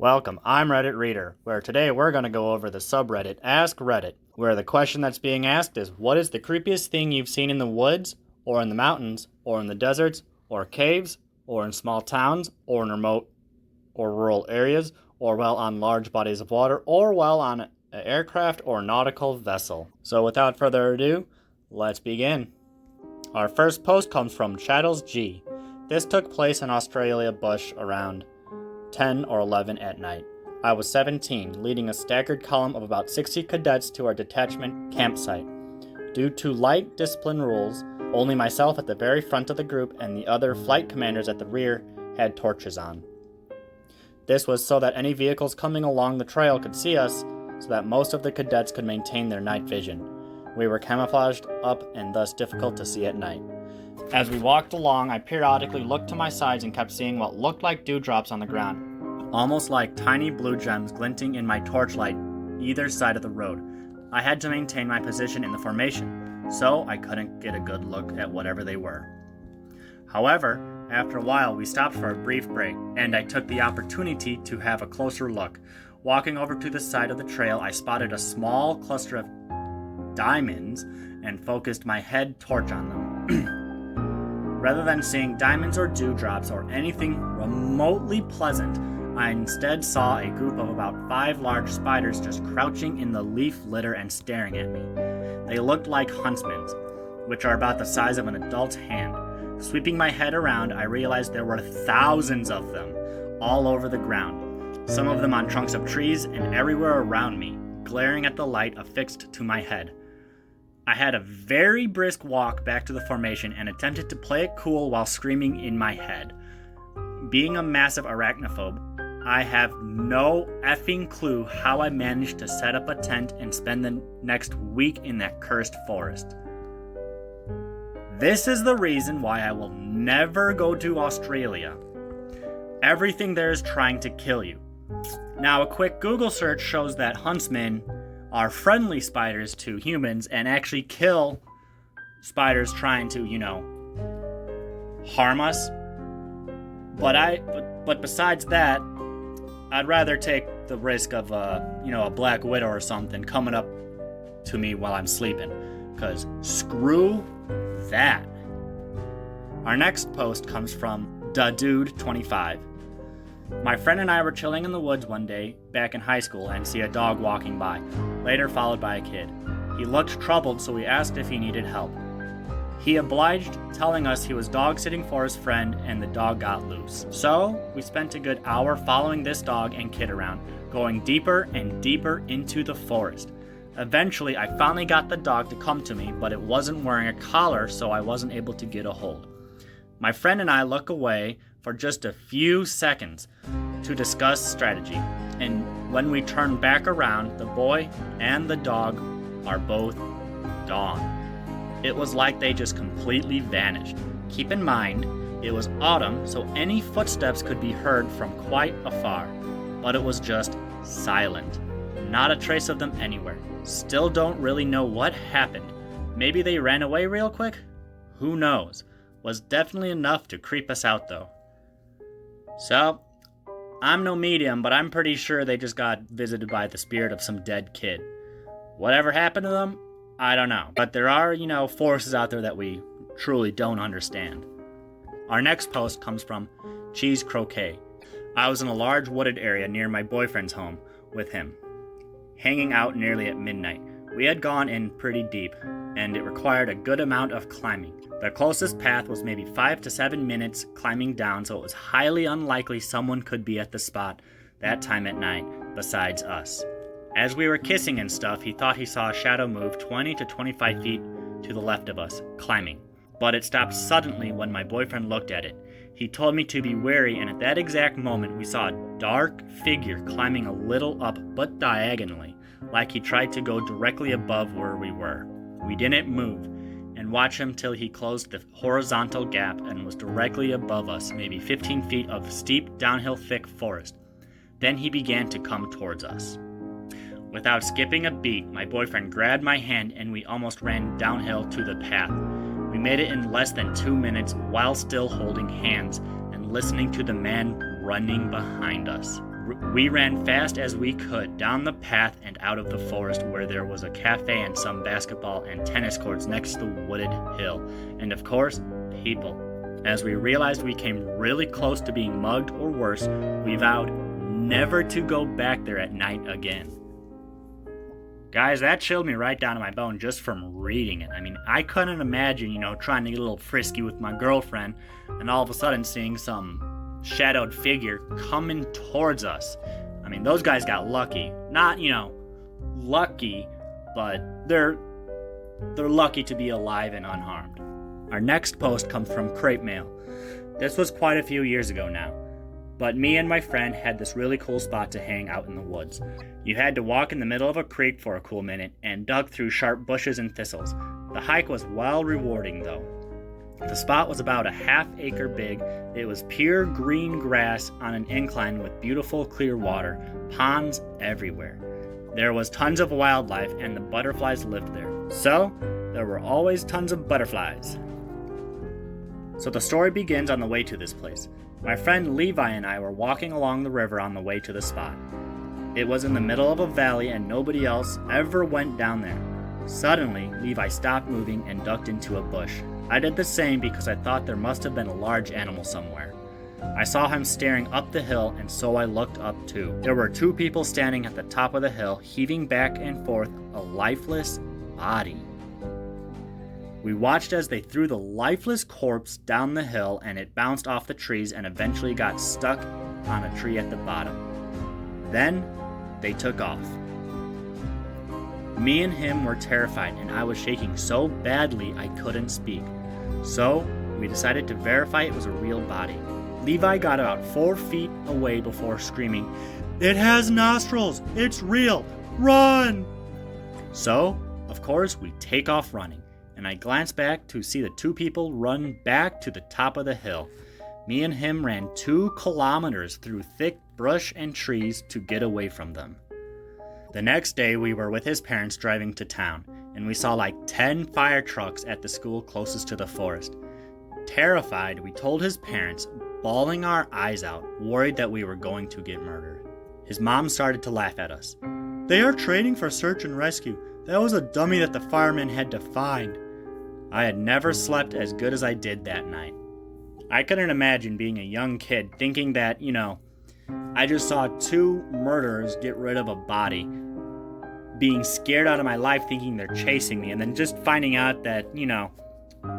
Welcome, I'm Reddit Reader, where today we're going to go over the subreddit askreddit, where the question that's being asked is, what is the creepiest thing you've seen in the woods, or in the mountains, or in the deserts, or caves, or in small towns, or in remote or rural areas, or while on large bodies of water, or while on an aircraft or nautical vessel. So without further ado, let's begin. Our first post comes from Chattels G. This took place in Australia bush around 10 or 11 at night. I was 17, leading a staggered column of about 60 cadets to our detachment campsite. Due to light discipline rules, only myself at the very front of the group and the other flight commanders at the rear had torches on. This was so that any vehicles coming along the trail could see us, so that most of the cadets could maintain their night vision. We were camouflaged up and thus difficult to see at night. As we walked along, I periodically looked to my sides and kept seeing what looked like dewdrops on the ground, almost like tiny blue gems glinting in my torchlight either side of the road. I had to maintain my position in the formation, so I couldn't get a good look at whatever they were. However, after a while, we stopped for a brief break, and I took the opportunity to have a closer look. Walking over to the side of the trail, I spotted a small cluster of diamonds and focused my head torch on them. Rather than seeing diamonds or dewdrops or anything remotely pleasant, I instead saw a group of about 5 large spiders just crouching in the leaf litter and staring at me. They looked like huntsmen, which are about the size of an adult's hand. Sweeping my head around, I realized there were thousands of them, all over the ground, some of them on trunks of trees and everywhere around me, glaring at the light affixed to my head. I had a very brisk walk back to the formation and attempted to play it cool while screaming in my head. Being a massive arachnophobe, I have no effing clue how I managed to set up a tent and spend the next week in that cursed forest. This is the reason why I will never go to Australia. Everything there is trying to kill you. Now, a quick Google search shows that huntsmen are friendly spiders to humans and actually kill spiders trying to, harm us. But besides that, I'd rather take the risk of a black widow or something coming up to me while I'm sleeping, because screw that. Our next post comes from DaDude25. My friend and I were chilling in the woods one day back in high school and see a dog walking by, later followed by a kid. He looked troubled, so we asked if he needed help. He obliged, telling us he was dog sitting for his friend and the dog got loose. So we spent a good hour following this dog and kid around, going deeper and deeper into the forest. Eventually, I finally got the dog to come to me, but it wasn't wearing a collar, so I wasn't able to get a hold. My friend and I look away for just a few seconds to discuss strategy, and when we turn back around, the boy and the dog are both gone. It was like they just completely vanished. Keep in mind, it was autumn, so any footsteps could be heard from quite afar, but it was just silent. Not a trace of them anywhere. Still don't really know what happened. Maybe they ran away real quick? Who knows? Was definitely enough to creep us out though. So, I'm no medium, but I'm pretty sure they just got visited by the spirit of some dead kid. Whatever happened to them, I don't know. But there are, forces out there that we truly don't understand. Our next post comes from Cheese Croquet. I was in a large wooded area near my boyfriend's home with him, hanging out nearly at midnight. We had gone in pretty deep, and it required a good amount of climbing. The closest path was maybe 5 to 7 minutes climbing down, so it was highly unlikely someone could be at the spot that time at night besides us. As we were kissing and stuff, he thought he saw a shadow move 20 to 25 feet to the left of us, climbing. But it stopped suddenly when my boyfriend looked at it. He told me to be wary, and at that exact moment we saw a dark figure climbing a little up but diagonally, like he tried to go directly above where we were. We didn't move, and watched him till he closed the horizontal gap and was directly above us, maybe 15 feet of steep, downhill, thick forest. Then he began to come towards us. Without skipping a beat, my boyfriend grabbed my hand and we almost ran downhill to the path. We made it in less than 2 minutes while still holding hands and listening to the man running behind us. We ran fast as we could down the path and out of the forest where there was a cafe and some basketball and tennis courts next to the wooded hill. And of course, people. As we realized we came really close to being mugged or worse, we vowed never to go back there at night again. Guys, that chilled me right down to my bone just from reading it. I mean, I couldn't imagine, trying to get a little frisky with my girlfriend and all of a sudden seeing some shadowed figure coming towards us. I mean, those guys got lucky. Not, lucky, but they're lucky to be alive and unharmed. Our next post comes from Crepe Mail. This was quite a few years ago now, but me and my friend had this really cool spot to hang out in the woods. You had to walk in the middle of a creek for a cool minute and dug through sharp bushes and thistles. The hike was well rewarding though. The spot was about a half-acre big. It was pure green grass on an incline with beautiful clear water, ponds everywhere. There was tons of wildlife and the butterflies lived there. So, there were always tons of butterflies. So the story begins on the way to this place. My friend Levi and I were walking along the river on the way to the spot. It was in the middle of a valley and nobody else ever went down there. Suddenly, Levi stopped moving and ducked into a bush. I did the same because I thought there must have been a large animal somewhere. I saw him staring up the hill and so I looked up too. There were two people standing at the top of the hill, heaving back and forth a lifeless body. We watched as they threw the lifeless corpse down the hill and it bounced off the trees and eventually got stuck on a tree at the bottom. Then, they took off. Me and him were terrified and I was shaking so badly I couldn't speak. So, we decided to verify it was a real body. Levi got about 4 feet away before screaming, "It has nostrils! It's real! Run!" So, of course, we take off running, and I glanced back to see the two people run back to the top of the hill. Me and him ran 2 kilometers through thick brush and trees to get away from them. The next day, we were with his parents driving to town, and we saw like 10 fire trucks at the school closest to the forest. Terrified, we told his parents, bawling our eyes out, worried that we were going to get murdered. His mom started to laugh at us. "They are training for search and rescue. That was a dummy that the firemen had to find." I had never slept as good as I did that night. I couldn't imagine being a young kid thinking that, I just saw 2 murderers get rid of a body, being scared out of my life thinking they're chasing me, and then just finding out that,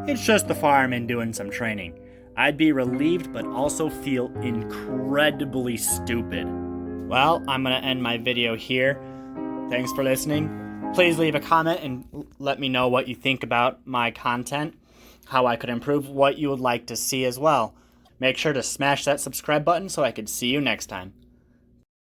it's just the firemen doing some training. I'd be relieved but also feel incredibly stupid. Well, I'm going to end my video here. Thanks for listening. Please leave a comment and let me know what you think about my content, how I could improve, what you would like to see as well. Make sure to smash that subscribe button so I can see you next time.